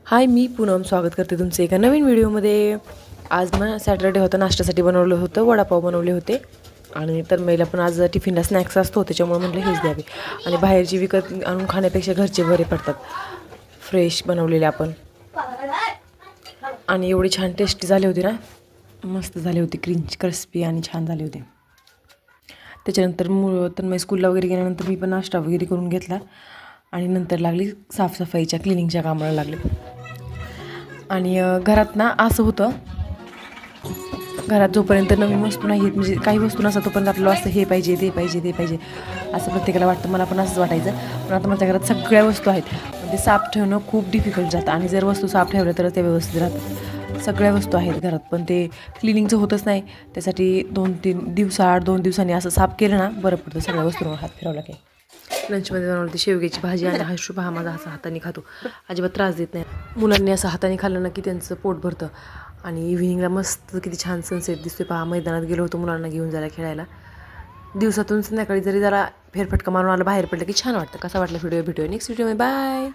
हाय, मी पूनम स्वागत करते तुमचं एका नवीन व्हिडिओमध्ये. आज मग सॅटर्डे होतं, नाश्त्यासाठी बनवलं होतं, वडापाव बनवले होते. आणि तर मला पण आज टिफिनला स्नॅक्स असतो, त्याच्यामुळे म्हटलं हेच द्यावे. आणि बाहेरची विकत आणून खाण्यापेक्षा घरचे बरे पडतात, फ्रेश बनवलेले आपण. आणि एवढी छान टेस्टी झाली होती ना, मस्त झाली होती, क्रिस्पी आणि छान झाली होती. त्याच्यानंतर तर मी स्कूलला वगैरे गेल्यानंतर मी पण नाश्ता वगैरे करून घेतला आणि नंतर लागली साफसफाईच्या क्लिनिंगच्या कामाला लागले. आणि घरात ना असं होतं, घरात जोपर्यंत नवीन वस्तू नाही येत, म्हणजे काही वस्तू नसतात तोपर्यंत आपल्याला असं हे पाहिजे ते पाहिजे ते पाहिजे असं प्रत्येकाला वाटतं. मला पण असंच वाटायचं. पण आता माझ्या घरात सगळ्या वस्तू आहेत, पण ते साफ ठेवणं खूप डिफिकल्ट जातं. आणि जर वस्तू साफ ठेवल्या तर ते व्यवस्थित राहतात. सगळ्या वस्तू आहेत घरात, पण ते क्लिनिंगचं होतच नाही. त्यासाठी 2 दिवसांनी असं साफ केलं ना बरं पडतं. सगळ्या वस्तूंवर हात फिरवला की. लंचमध्ये बनवली शेवग्याची भाजी आणि हा शुभ हा माझा असा हाताने खातो, अजिबात त्रास देत नाही. मुलांनी असं हाताने खाल्लं ना की त्यांचं पोट भरतं. आणि इव्हिनिंगला मस्त किती छान सनसेट दिसतोय पहा. मैदानात गेलो होतो मुलांना घेऊन जायला खेळायला. दिवसातून संध्याकाळी जरी जरा फेरफटका मारून आलं, बाहेर पडलं की छान वाटतं. कसा वाटला व्हिडिओ? भेटूया नेक्स्ट व्हिडिओमध्ये. बाय.